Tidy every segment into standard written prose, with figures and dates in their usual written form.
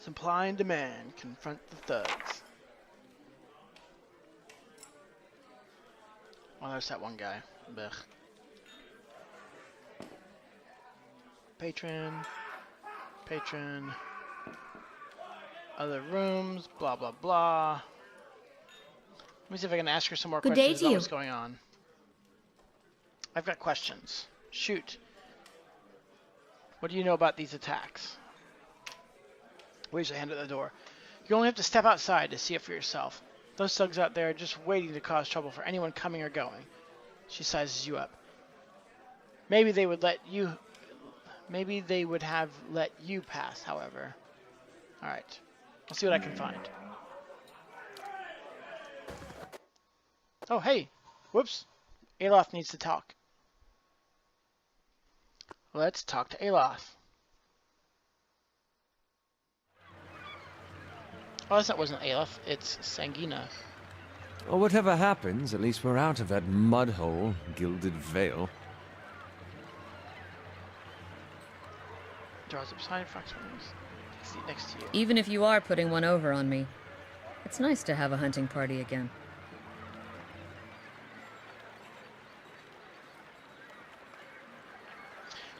Supply and demand. Confront the thugs. Oh, there's that one guy. Blech. Patron. Patron. Other rooms. Blah, blah, blah. Let me see if I can ask her some more Good day questions to about you. what's going on. I've got questions. Shoot. What do you know about these attacks? Waves a hand at the door. You only have to step outside to see it for yourself. Those thugs out there are just waiting to cause trouble for anyone coming or going. She sizes you up. Maybe they would have let you pass, however. Alright. I'll see what I can find. Oh, hey. Whoops. Aloth needs to talk. Let's talk to Aloth. Oh, that wasn't Aloth. It's Sangina. Well, whatever happens, at least we're out of that mud hole, Gilded Vale. Draws up sign, Fox Wings. Seat next to you. Even if you are putting one over on me, it's nice to have a hunting party again.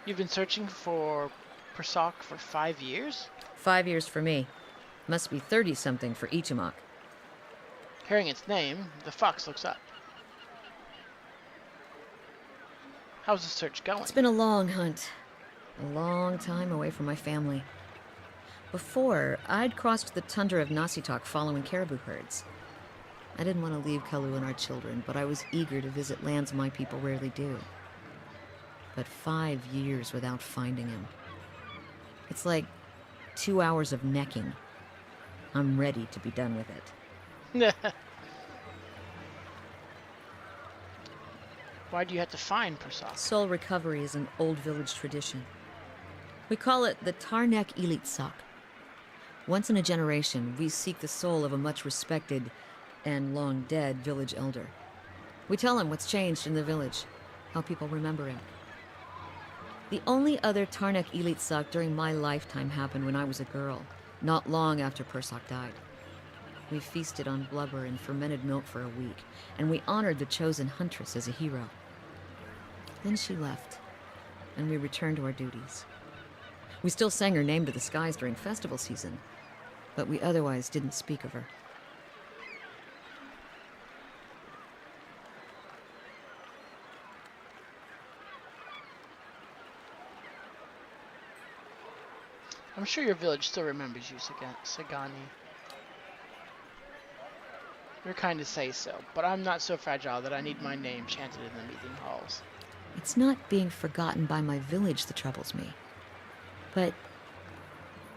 You've been searching for Persak for 5 years? 5 years for me. Must be 30-something for Ichimak. Hearing its name, the fox looks up. How's the search going? It's been a long hunt. A long time away from my family. Before, I'd crossed the tundra of Nasitok following caribou herds. I didn't want to leave Kalu and our children, but I was eager to visit lands my people rarely do. But 5 years without finding him. It's like 2 hours of necking. I'm ready to be done with it. Why do you have to find Persak? Soul recovery is an old village tradition. We call it the Tarnek Elitsak. Once in a generation, we seek the soul of a much respected and long dead village elder. We tell him what's changed in the village, how people remember him. The only other Tarnek Elitsak during my lifetime happened when I was a girl, not long after Persak died. We feasted on blubber and fermented milk for a week, and we honored the chosen huntress as a hero. Then she left, and we returned to our duties. We still sang her name to the skies during festival season, but we otherwise didn't speak of her. I'm sure your village still remembers you, Sagani. You're kind to say so, but I'm not so fragile that I need my name chanted in the meeting halls. It's not being forgotten by my village that troubles me. But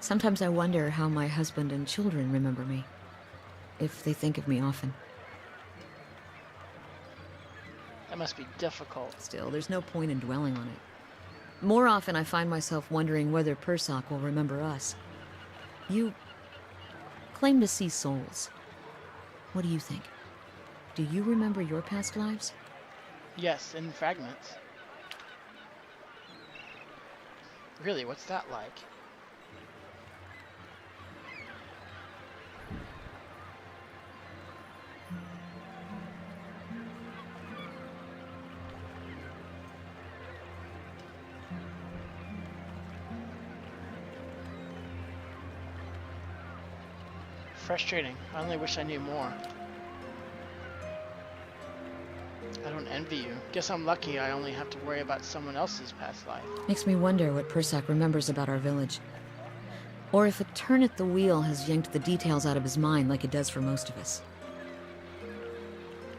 sometimes I wonder how my husband and children remember me, if they think of me often. That must be difficult. Still, there's no point in dwelling on it. More often I find myself wondering whether Persak will remember us. You claim to see souls. What do you think? Do you remember your past lives? Yes, in fragments. Really, what's that like? Frustrating. I only wish I knew more. I don't envy you. Guess I'm lucky I only have to worry about someone else's past life. Makes me wonder what Persak remembers about our village. Or if a turn at the wheel has yanked the details out of his mind like it does for most of us.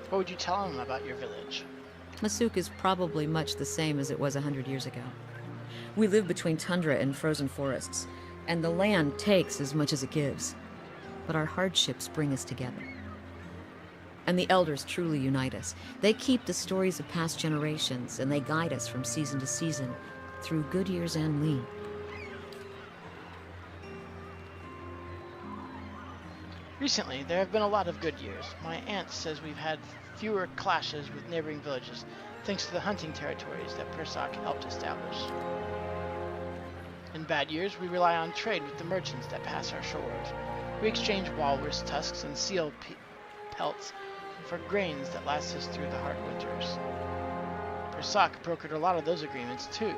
What would you tell him about your village? Masuk is probably much the same as it was 100 years ago. We live between tundra and frozen forests, and the land takes as much as it gives. But our hardships bring us together. And the elders truly unite us. They keep the stories of past generations, and they guide us from season to season, through good years and lean. Recently, there have been a lot of good years. My aunt says we've had fewer clashes with neighboring villages, thanks to the hunting territories that Persak helped establish. In bad years, we rely on trade with the merchants that pass our shores. We exchange walrus tusks and seal pelts for grains that last us through the hard winters. Persak brokered a lot of those agreements too.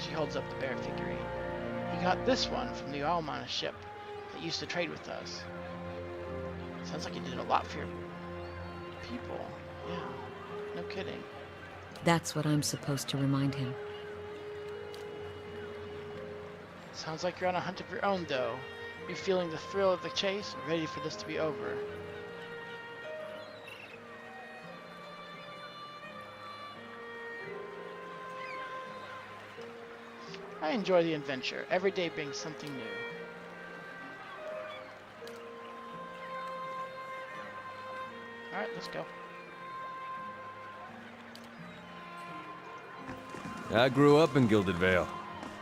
She holds up the bear figurine. He got this one from the Almana ship that used to trade with us. Sounds like you did a lot for your people. Yeah, no kidding. That's what I'm supposed to remind him. Sounds like you're on a hunt of your own, though. You're feeling the thrill of the chase and ready for this to be over. I enjoy the adventure. Every day brings something new. Alright, let's go. I grew up in Gilded Vale.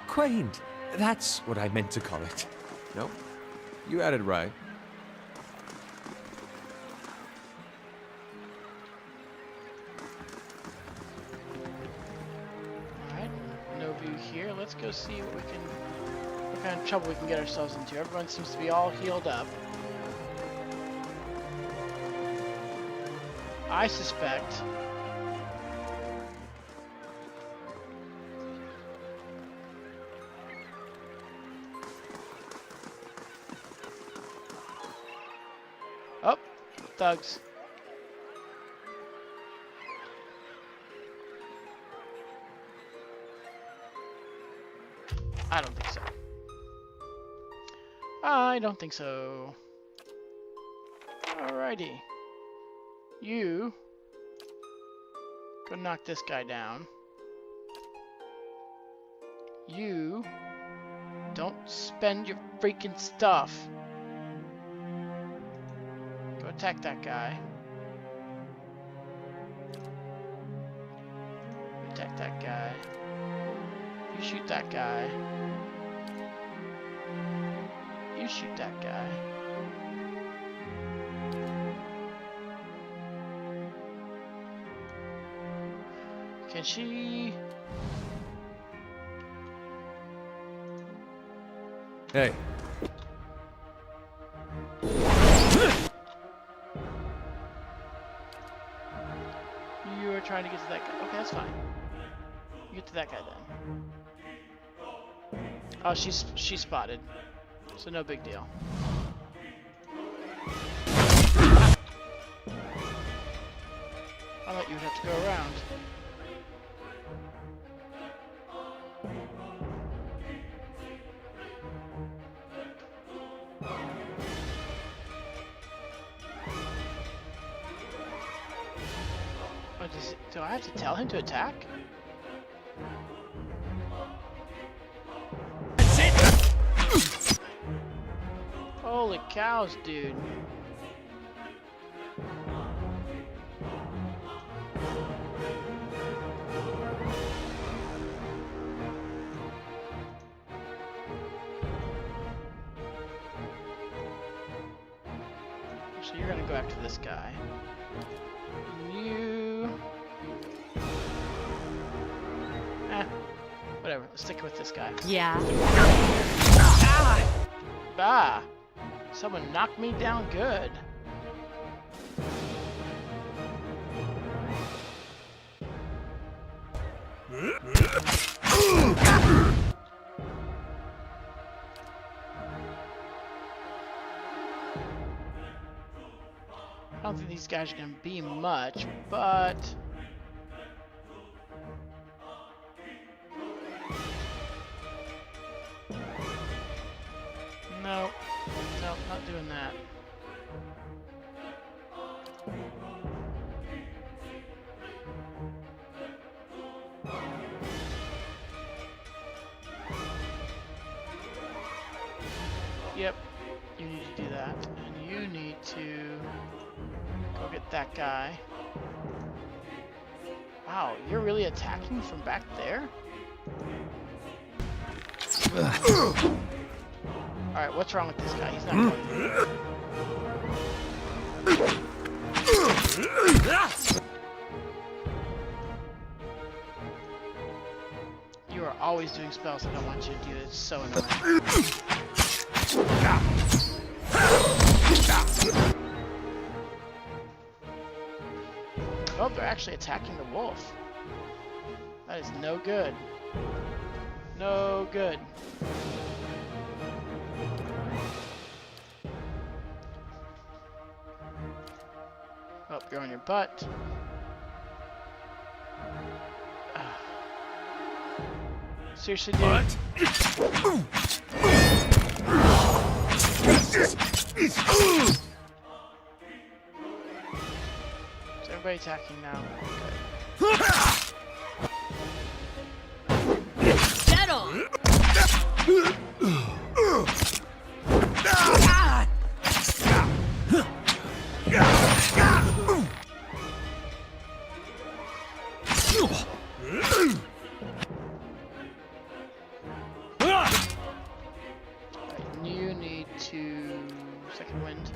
Quaint. That's what I meant to call it. No, you had it right. Alright, no view here. Let's go see what kind of trouble we can get ourselves into. Everyone seems to be all healed up. I suspect thugs. I don't think so. I don't think so. Alrighty. You go knock this guy down. You don't spend your freaking stuff. Go attack that guy. Attack that guy. You shoot that guy. You shoot that guy. Can she... Hey. You are trying to get to that guy. Okay, that's fine. You get to that guy then. Oh, she's spotted. So no big deal. I thought you would have to go around. Oh, do I have to tell him to attack? That's it! Holy cows, dude. So you're gonna go after this guy. You... whatever. Let's stick with this guy. Yeah. Ah! Someone knocked me down good. I don't think these guys are gonna be much, but no, not doing that. Yep, you need to do that, and you need to go get that guy. Wow, you're really attacking from back there? Alright, what's wrong with this guy? He's not going. You are always doing spells I don't want you to do. It's so annoying. Oh, they're actually attacking the wolf. That is no good. No good. Oh, you're on your butt. Seriously, dude? Is everybody attacking now? Okay. Dead on! You need to second wind.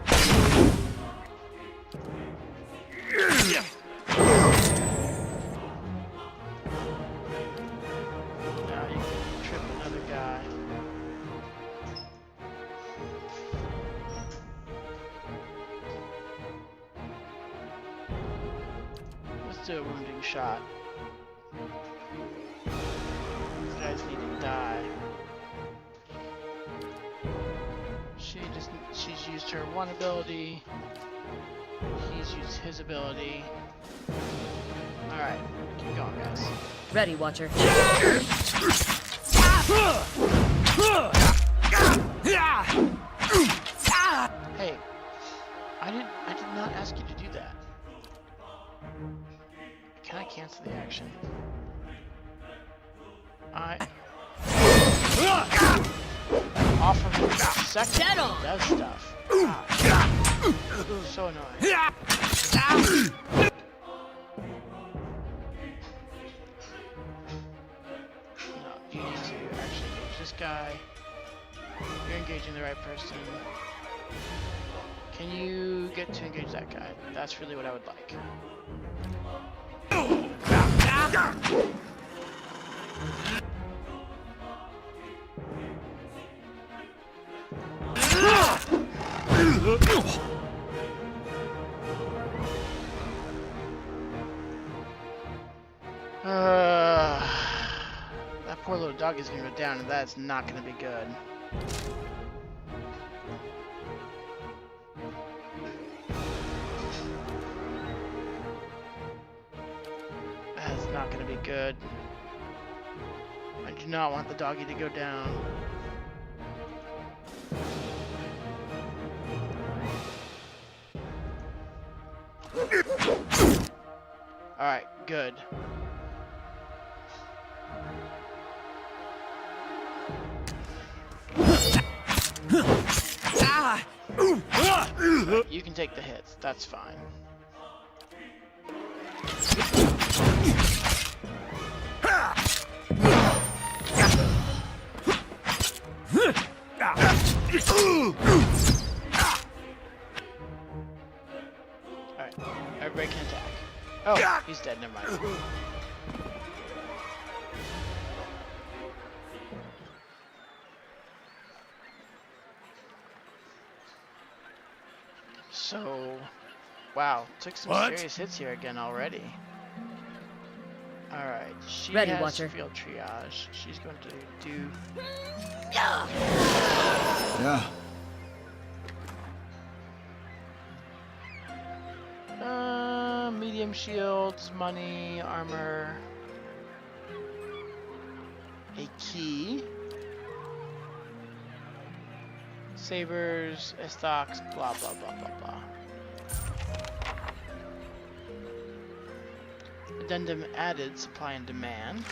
Now you can trip another guy. Let's do a wounding shot. These guys need to die. She's used her one ability. He's used his ability. Alright, keep going, guys. Ready, Watcher. Hey, I did not ask you to do that. Can I cancel the action? Off of the second Dead on. does stuff. So annoying. No, you need to actually engage this guy. You're engaging the right person. Can you get to engage that guy? That's really what I would like. That poor little dog is gonna go down, and that's not gonna be good. That's not gonna be good. I do not want the doggy to go down. Alright, good. You can take the hits, that's fine. Alright, everybody can attack. Oh, he's dead, never mind. So, wow, took some serious hits here again already. Alright, she Ready, has Watcher. field triage. She's going to do... Yeah. Medium shields, money, armor, a key, sabers, stocks, blah blah blah blah blah. Addendum added, supply and demand.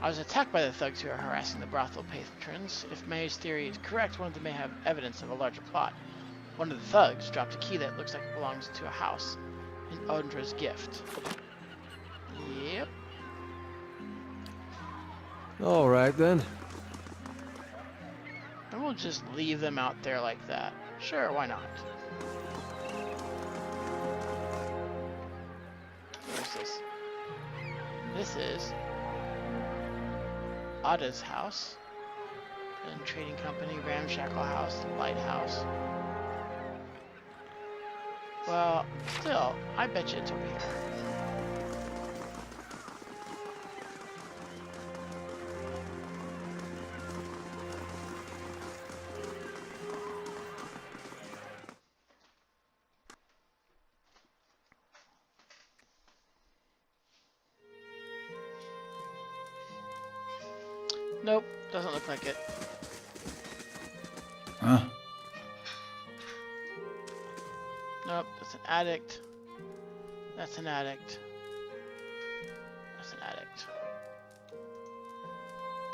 I was attacked by the thugs who are harassing the brothel patrons. If May's theory is correct, one of them may have evidence of a larger plot. One of the thugs dropped a key that looks like it belongs to a house. An Odra's gift. Yep. All right, then. And we'll just leave them out there like that. Sure, why not? This is Ada's house. And trading company, ramshackle house, lighthouse. Well, still, I bet you it's over here. Nope, doesn't look like it. Huh? Nope, that's an addict. That's an addict. That's an addict.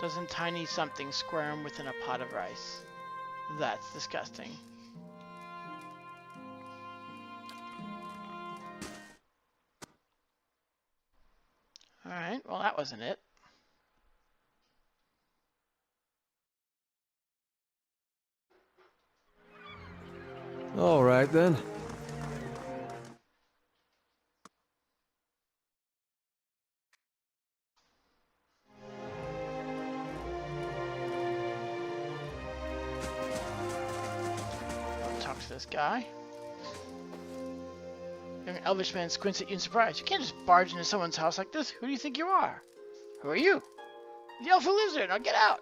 Doesn't tiny something squirm within a pot of rice? That's disgusting. Alright, well that wasn't it. All right, then. Talk to this guy. Young elvish man squints at you in surprise. You can't just barge into someone's house like this. Who do you think you are? Who are you? The elf who lives there. Now get out.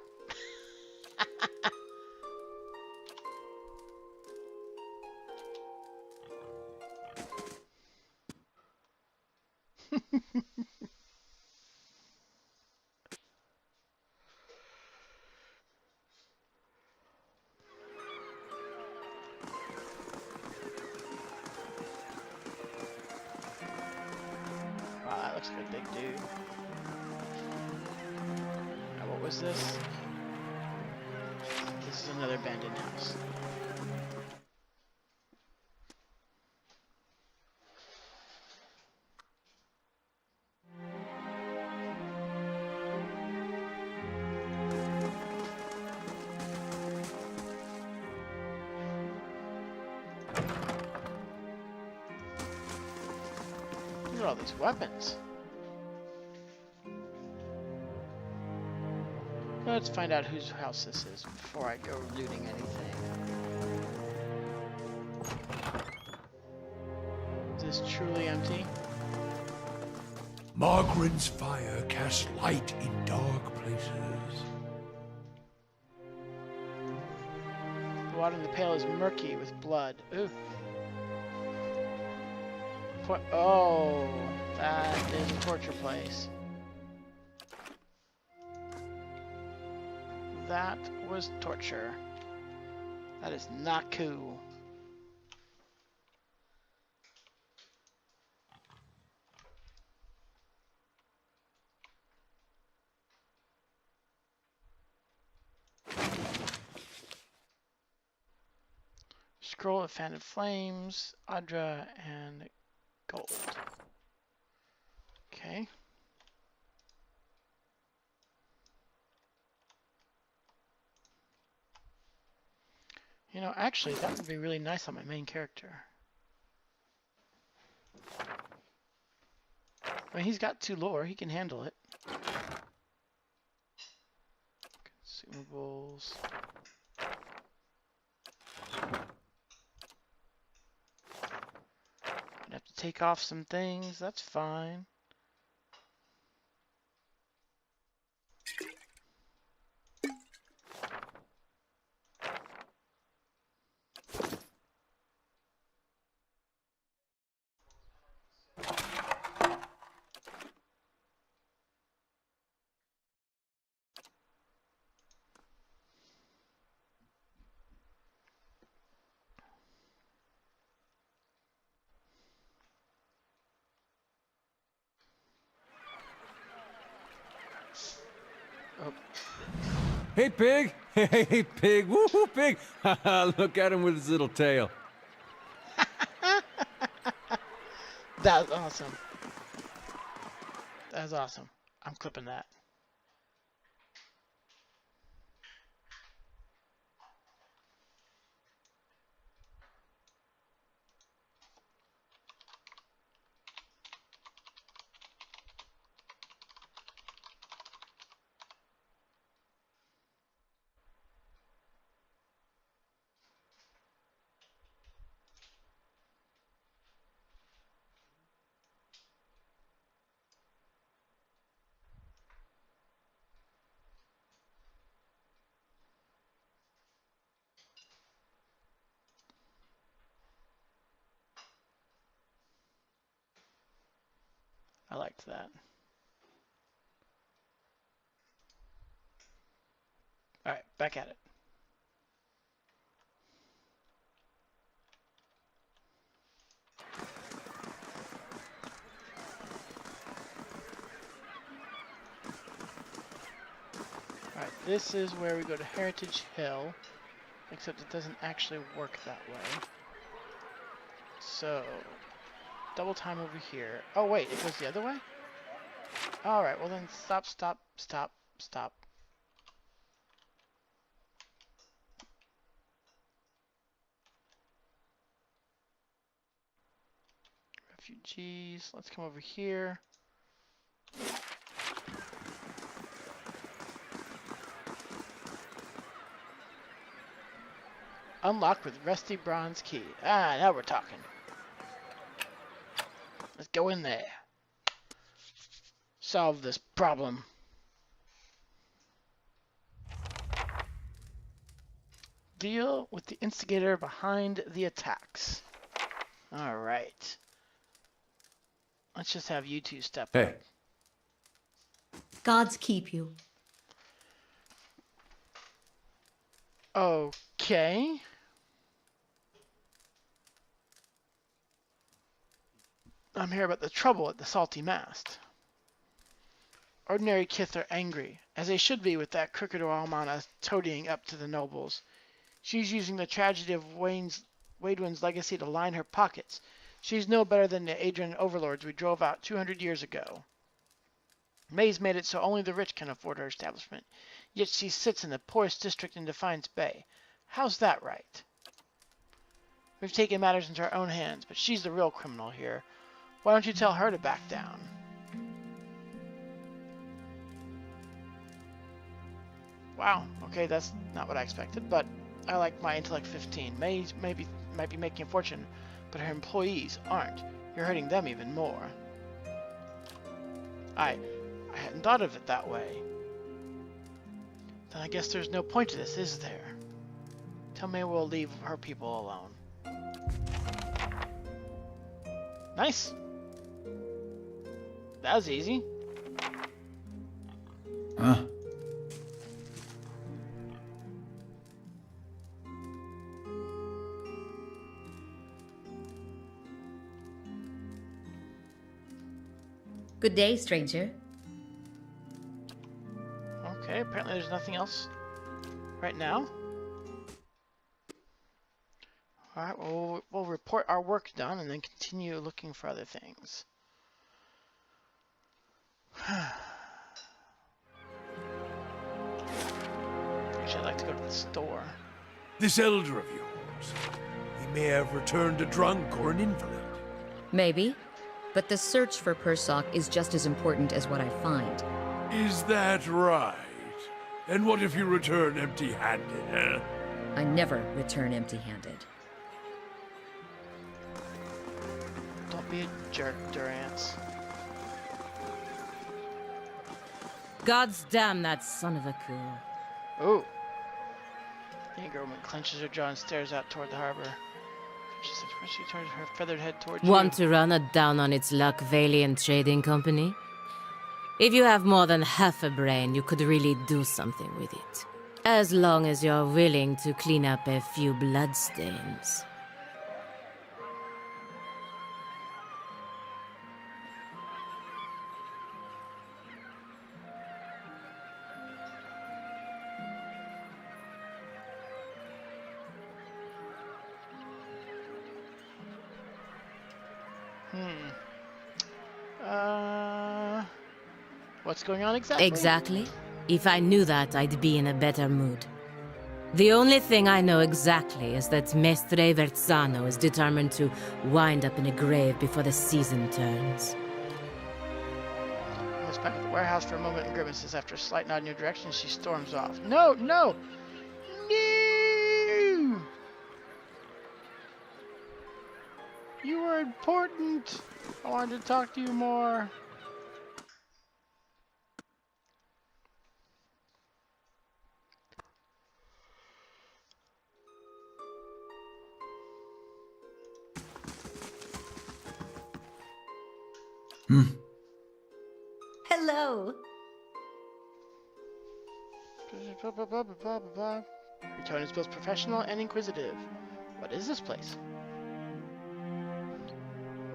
Wow, that looks like a big dude. Now, what was this? This is another abandoned house. Look at all these weapons. Let's find out whose house this is before I go looting anything. Is this truly empty? Margaret's fire casts light in dark places. The water in the pail is murky with blood. Ooh. Oh, that is a torture place. That was torture. That is not cool. Scroll of Fan and Flames, Adra, and gold. Okay. You know, actually, that would be really nice on my main character. I mean, he's got 2 lore. He can handle it. Consumables. I'd have to take off some things. That's fine. Oh. Hey, pig! Hey, pig! Woohoo, pig! Look at him with his little tail. That was awesome. That was awesome. I'm clipping that. I liked that. All right, back at it. All right, this is where we go to Heritage Hill, except it doesn't actually work that way. So, double time over here. Oh wait, it goes the other way? All right, well then stop, stop, stop, stop. Refugees, let's come over here. Unlock with rusty bronze key. Ah, now we're talking. Let's go in there. Solve this problem. Deal with the instigator behind the attacks. Alright. Let's just have you two step Hey. up. Gods keep you. Okay. I'm here about the trouble at the Salty Mast. Ordinary kith are angry, as they should be with that crooked Almana toadying up to the nobles. She's using the tragedy of Waidwin's legacy to line her pockets. She's no better than the Adrian overlords we drove out 200 years ago. May's made it so only the rich can afford her establishment, yet she sits in the poorest district in Defiance Bay. How's that right? We've taken matters into our own hands, but she's the real criminal here. Why don't you tell her to back down? Wow, okay, that's not what I expected, but I like my intellect 15. May might be making a fortune, but her employees aren't. You're hurting them even more. I hadn't thought of it that way. Then I guess there's no point to this, is there? Tell May we'll leave her people alone. Nice. That was easy. Huh? Good day, stranger. Okay, apparently there's nothing else right now. Alright, well, we'll report our work done and then continue looking for other things. Actually, I'd like to go to the store. This elder of yours, he may have returned a drunk or an invalid. Maybe. But the search for Persok is just as important as what I find. Is that right? And what if you return empty-handed, huh? I never return empty-handed. Don't be a jerk, Durance. God's damn that son of a cool. Ooh. The Negro woman clenches her jaw and stares out toward the harbor. She turns her feathered head towards Want you. to run it down on its luck Valiant Trading Company? If you have more than half a brain, you could really do something with it. As long as you're willing to clean up a few bloodstains. What's going on exactly? Exactly. If I knew that, I'd be in a better mood. The only thing I know exactly is that Mestre Verzano is determined to wind up in a grave before the season turns. Looks back at the warehouse for a moment and grimaces. After a slight nod in your direction, she storms off. No, no! No! You were important. I wanted to talk to you more. Blah, blah, blah, blah, blah, blah, blah. Your tone is both professional and inquisitive. What is this place?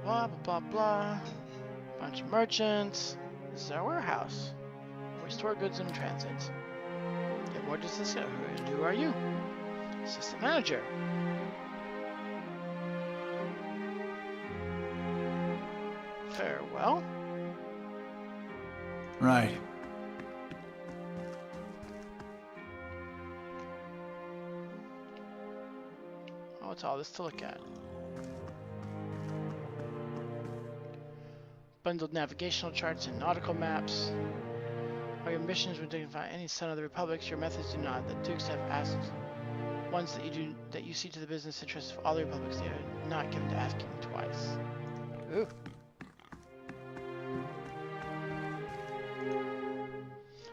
Blah, blah, blah, blah. Bunch of merchants. This is our warehouse. We store goods in transit. Yeah, what does this say? Who are you? Assistant manager. Farewell. Right. Oh, what's all this to look at? Bundled navigational charts and nautical maps. All your missions would dignify any son of the republics. Your methods do not. The dukes have asked ones that you see to the business interests of all the republics. They are not given to asking twice. Ooh.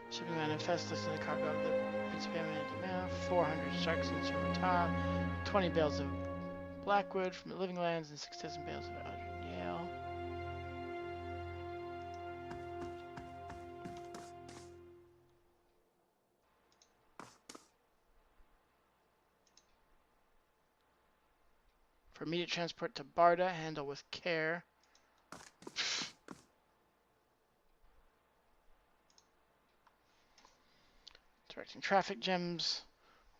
Shipping manifest listed the cargo of the Defiance Bay, 400 sharks in Sumatara, 20 bales of blackwood from the living lands, and 6 dozen bales of Eldred Yale. For immediate transport to Barda, handle with care. Directing traffic gems.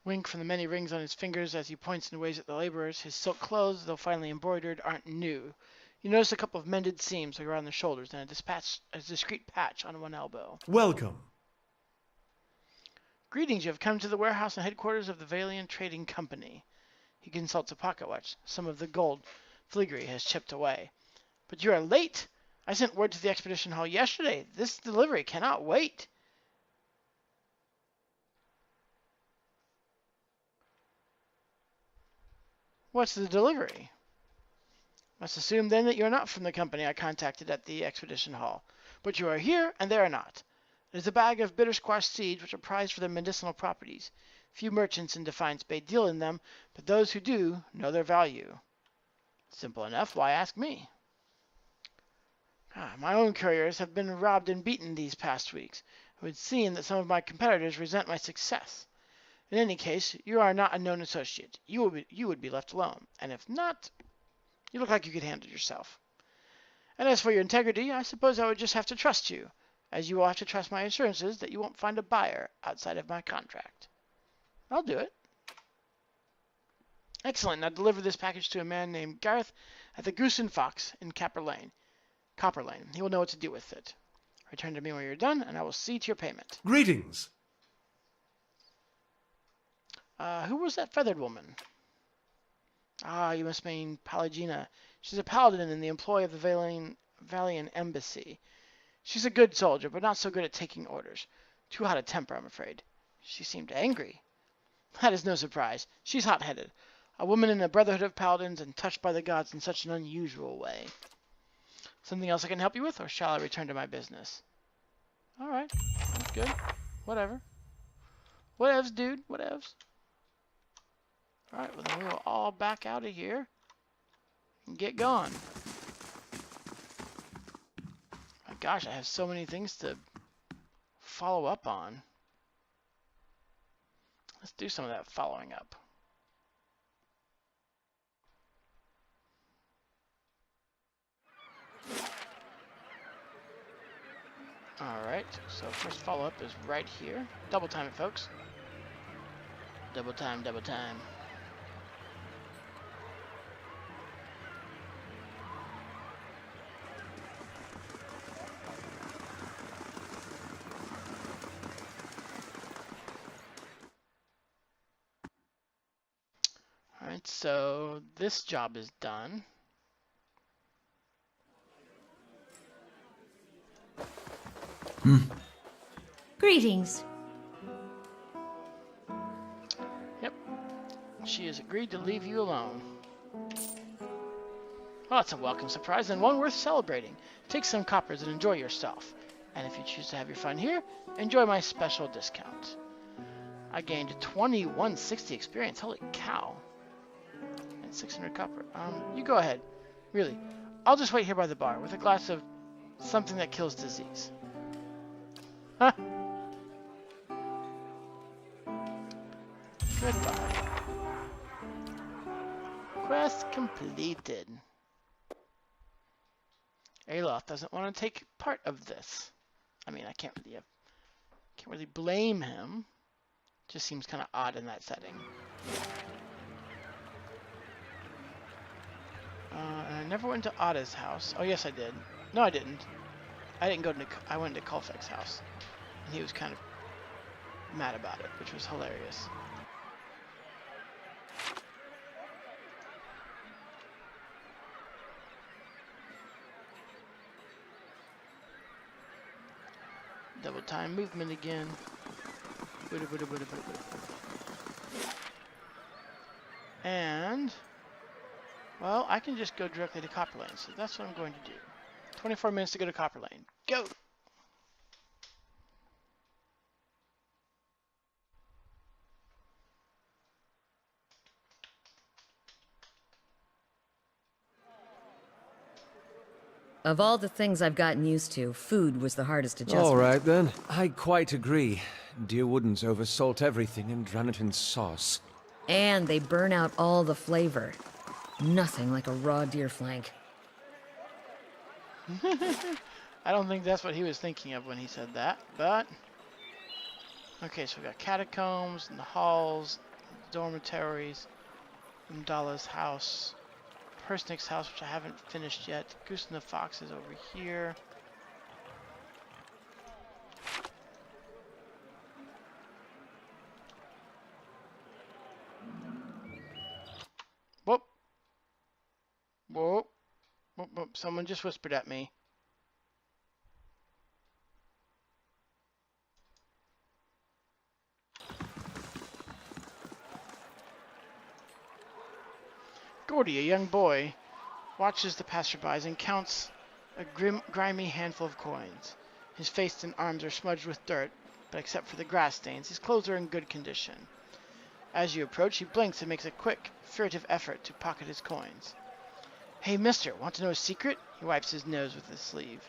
Wink from the many rings on his fingers as he points and waves at the laborers. His silk clothes, though finely embroidered, aren't new. You notice a couple of mended seams around the shoulders and a discreet patch on one elbow. Welcome. Greetings, you have come to the warehouse and headquarters of the Valiant Trading Company. He consults a pocket watch. Some of the gold filigree has chipped away. But you are late. I sent word to the expedition hall yesterday. This delivery cannot wait. What's the delivery? Must assume then that you are not from the company I contacted at the expedition hall. But you are here, and they are not. It is a bag of bitter squash seeds which are prized for their medicinal properties. Few merchants in Defiance Bay deal in them, but those who do know their value. Simple enough, why ask me? My own couriers have been robbed and beaten these past weeks. It would seem that some of my competitors resent my success. In any case, you are not a known associate. You would be left alone. And if not, you look like you could handle yourself. And as for your integrity, I suppose I would just have to trust you, as you will have to trust my assurances that you won't find a buyer outside of my contract. I'll do it. Excellent. Now deliver this package to a man named Gareth at the Goose and Fox in Copper Lane. He will know what to do with it. Return to me when you're done, and I will see to your payment. Greetings. Who was that feathered woman? Ah, you must mean Palagina. She's a paladin in the employ of the Valian embassy. She's a good soldier, but not so good at taking orders. Too hot a temper, I'm afraid. She seemed angry. That is no surprise. She's hot-headed. A woman in a brotherhood of paladins and touched by the gods in such an unusual way. Something else I can help you with, or shall I return to my business? Alright, that's good. Whatever. Whatevs, dude. Whatevs. Alright, well then we will all back out of here and get going. My gosh, I have so many things to follow up on. Let's do some of that following up. Alright, so first follow-up is right here. Double time it, folks. Double time, double time. Alright, so this job is done. Greetings. Yep. She has agreed to leave you alone. Well, that's a welcome surprise and one worth celebrating. Take some coppers and enjoy yourself. And if you choose to have your fun here, enjoy my special discount. I gained 2160 experience. Holy cow. And 600 copper. You go ahead. Really. I'll just wait here by the bar with a glass of something that kills disease. Huh? Goodbye. Quest completed. Aloth doesn't want to take part of this. I mean, I can't really blame him. Just seems kind of odd in that setting. And I never went to Ada's house. Oh, yes, I did. No, I didn't. I didn't go to. I went to Kulfek's house, and he was kind of mad about it, which was hilarious. Double time movement again. And, well, I can just go directly to Copper Lane, so that's what I'm going to do. 24 minutes to go to Copper Lane. Go! Of all the things I've gotten used to, food was the hardest adjustment. All right, then. I quite agree. Deer Woodens oversalt everything and drown it in sauce. And they burn out all the flavor. Nothing like a raw deer flank. I don't think that's what he was thinking of when he said that, but... Okay, so we got catacombs, and the halls, dormitories, Umdala's house, Persnick's house, which I haven't finished yet. Goose and the Fox is over here. Whoop. Whoop. Whoop, whoop. Someone just whispered at me. Gordy, a young boy, watches the passerbys and counts a grimy handful of coins. His face and arms are smudged with dirt, but except for the grass stains, his clothes are in good condition. As you approach, he blinks and makes a quick, furtive effort to pocket his coins. Hey, mister, want to know a secret? He wipes his nose with his sleeve.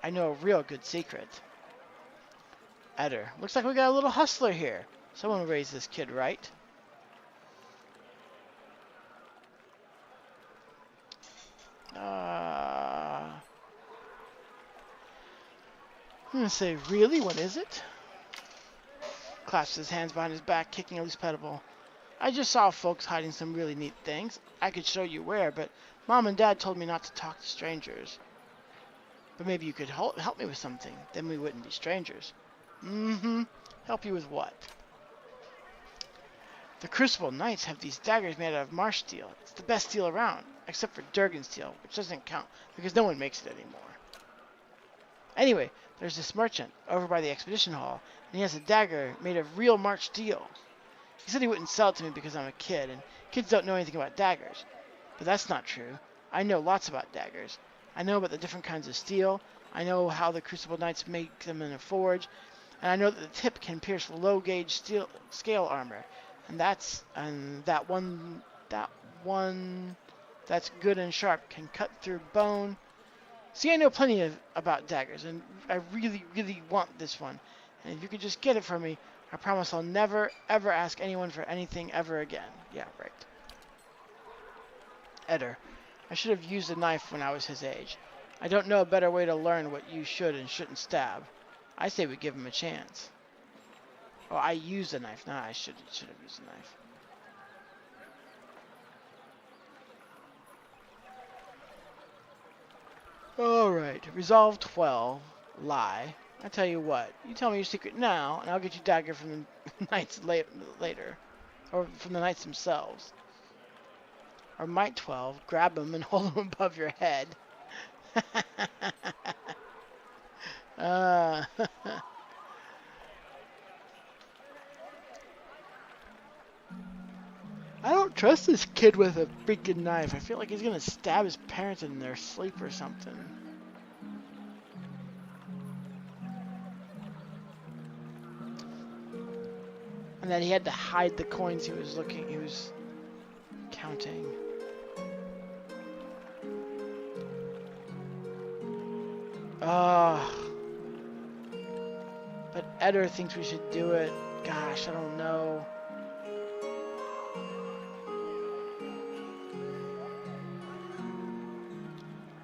I know a real good secret. Eder, looks like we got a little hustler here. Someone raised this kid, right? I'm gonna say, really? What is it? Clasps his hands behind his back, kicking a loose pedal. I just saw folks hiding some really neat things. I could show you where, but Mom and Dad told me not to talk to strangers. But maybe you could help me with something. Then we wouldn't be strangers. Mm-hmm. Help you with what? The Crucible Knights have these daggers made out of marsh steel. It's the best steel around, except for Durgan steel, which doesn't count because no one makes it anymore. Anyway, there's this merchant over by the expedition hall, and he has a dagger made of real marsh steel. He said he wouldn't sell it to me because I'm a kid, and kids don't know anything about daggers. But that's not true. I know lots about daggers. I know about the different kinds of steel. I know how the Crucible Knights make them in a forge, and I know that the tip can pierce low-gauge scale armor. And that one that's good and sharp can cut through bone. See, I know plenty about daggers, and I really, really want this one. And if you could just get it for me, I promise I'll never, ever ask anyone for anything ever again. Yeah, right. Eder, I should have used a knife when I was his age. I don't know a better way to learn what you should and shouldn't stab. I say we give him a chance. Oh, I used a knife. No, I should have used a knife. Alright, resolve 12. Lie. I tell you what, you tell me your secret now, and I'll get you dagger from the knights later. Or from the knights themselves. Or might 12, grab them and hold them above your head. I don't trust this kid with a freaking knife. I feel like he's gonna stab his parents in their sleep or something. And then he had to hide the coins he was counting. But Eder thinks we should do it. Gosh, I don't know.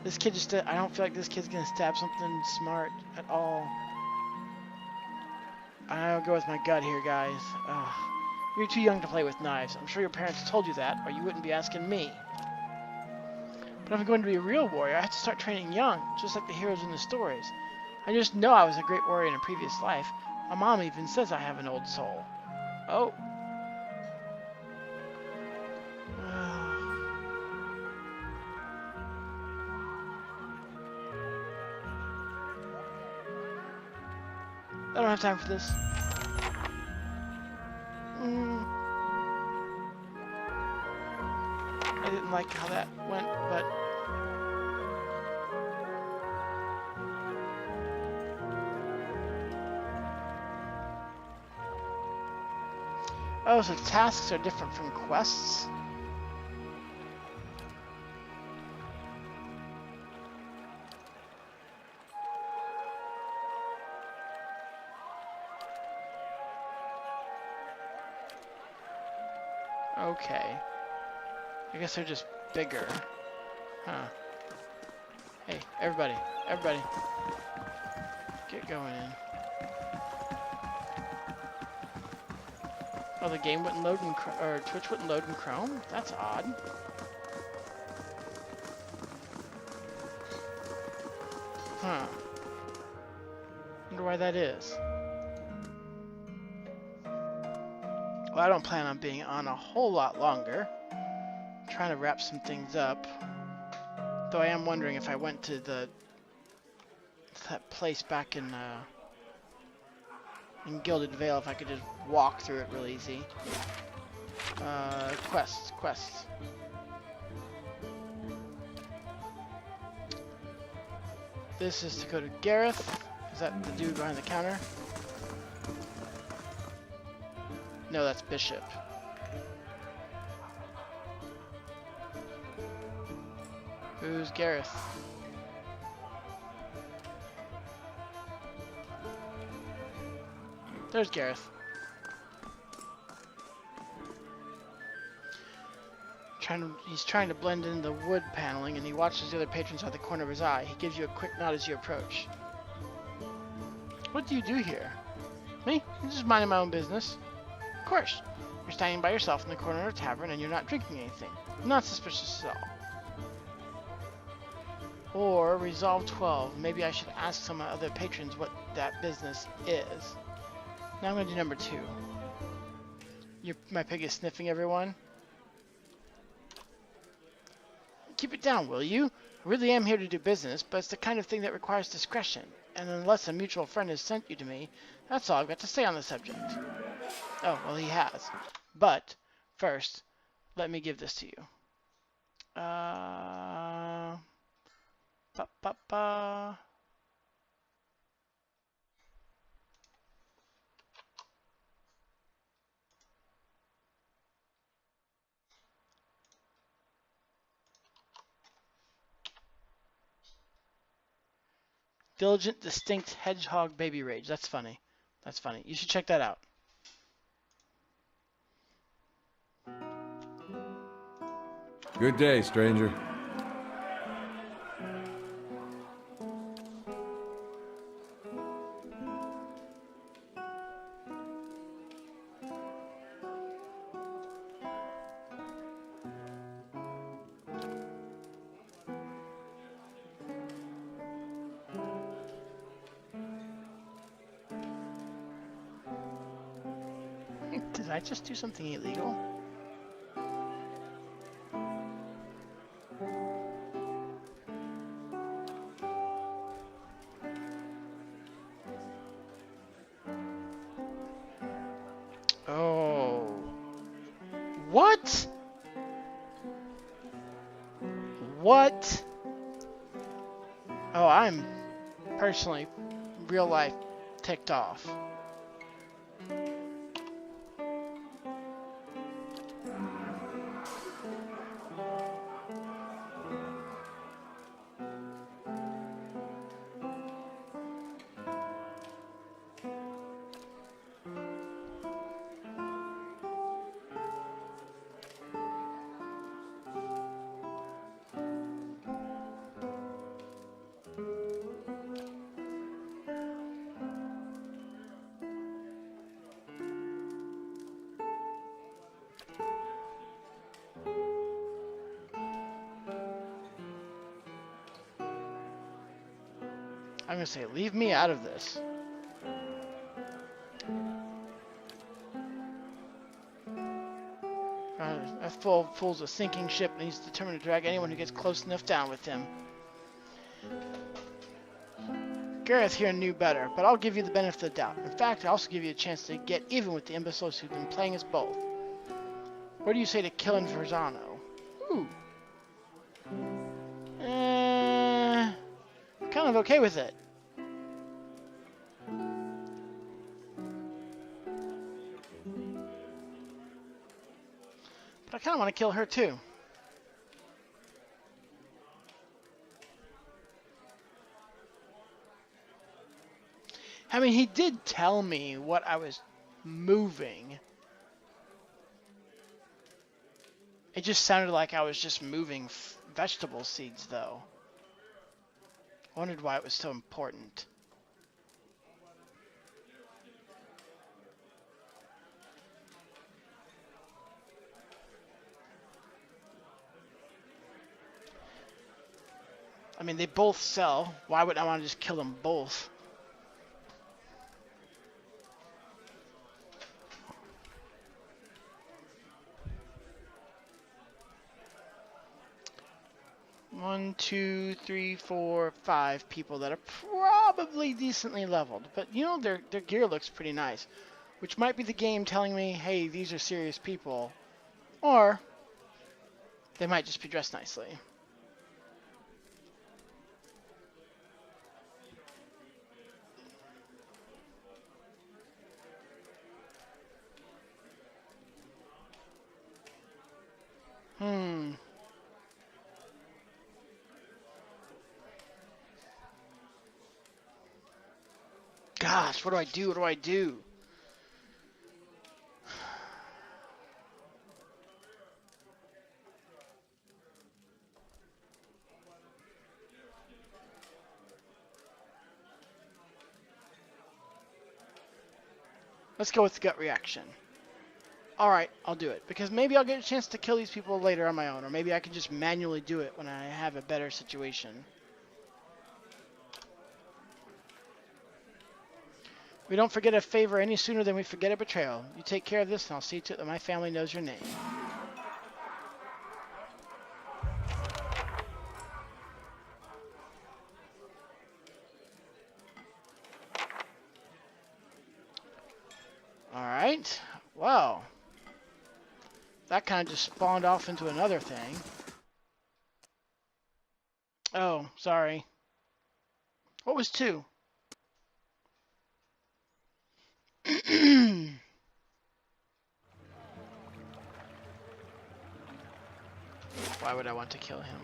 This kid just, I don't feel like this kid's gonna stab something smart at all. I'll go with my gut here, guys. Ugh. You're too young to play with knives. I'm sure your parents told you that, or you wouldn't be asking me. But if I'm going to be a real warrior, I have to start training young, just like the heroes in the stories. I just know I was a great warrior in a previous life. My mom even says I have an old soul. Oh. I don't have time for this. I didn't like how that went, but... Oh, so tasks are different from quests? Okay. I guess they're just bigger. Huh. Hey, everybody. Everybody. Get going in. Oh, the game wouldn't load in or Twitch wouldn't load in Chrome? That's odd. Huh. Wonder why that is. Well, I don't plan on being on a whole lot longer. I'm trying to wrap some things up. Though I am wondering if I went to that place back in Gilded Vale, if I could just walk through it real easy. Quests. This is to go to Gareth. Is that the dude behind the counter? No, that's Bishop. Who's Gareth? There's Gareth. He's trying to blend in the wood paneling, and he watches the other patrons out the corner of his eye. He gives you a quick nod as you approach. What do you do here? Me? I'm just minding my own business. Of course. You're standing by yourself in the corner of a tavern, and you're not drinking anything. Not suspicious at all. Or Resolve 12. Maybe I should ask some other patrons what that business is. Now I'm going to do number 2. My pig is sniffing everyone. Keep it down, will you? I really am here to do business, but it's the kind of thing that requires discretion. And unless a mutual friend has sent you to me, that's all I've got to say on the subject. Oh, well, he has. But, first, let me give this to you. Diligent, distinct hedgehog baby rage. That's funny. That's funny. You should check that out. Good day, stranger. Did I just do something illegal? Oh. What? What? Oh, I'm personally, real life, ticked off. I'm gonna say, leave me out of this. That fool's a sinking ship and he's determined to drag anyone who gets close enough down with him. Gareth here knew better, but I'll give you the benefit of the doubt. In fact, I also give you a chance to get even with the imbeciles who've been playing us both. What do you say to killing Verzano? Ooh. Kind of okay with it. But I kind of want to kill her too. I mean, he did tell me what I was moving. It just sounded like I was just moving vegetable seeds, though. I wondered why it was so important. I mean, they both sell. Why would I want to just kill them both? One, two, three, four, five people that are probably decently leveled. But, you know, their gear looks pretty nice. Which might be the game telling me, hey, these are serious people. Or they might just be dressed nicely. Gosh, what do I do? What do I do? Let's go with the gut reaction. Alright, I'll do it. Because maybe I'll get a chance to kill these people later on my own. Or maybe I can just manually do it when I have a better situation. We don't forget a favor any sooner than we forget a betrayal. You take care of this and I'll see to it that my family knows your name. Alright. Well. That kind of just spawned off into another thing. Oh, sorry. What was 2? Why would I want to kill him?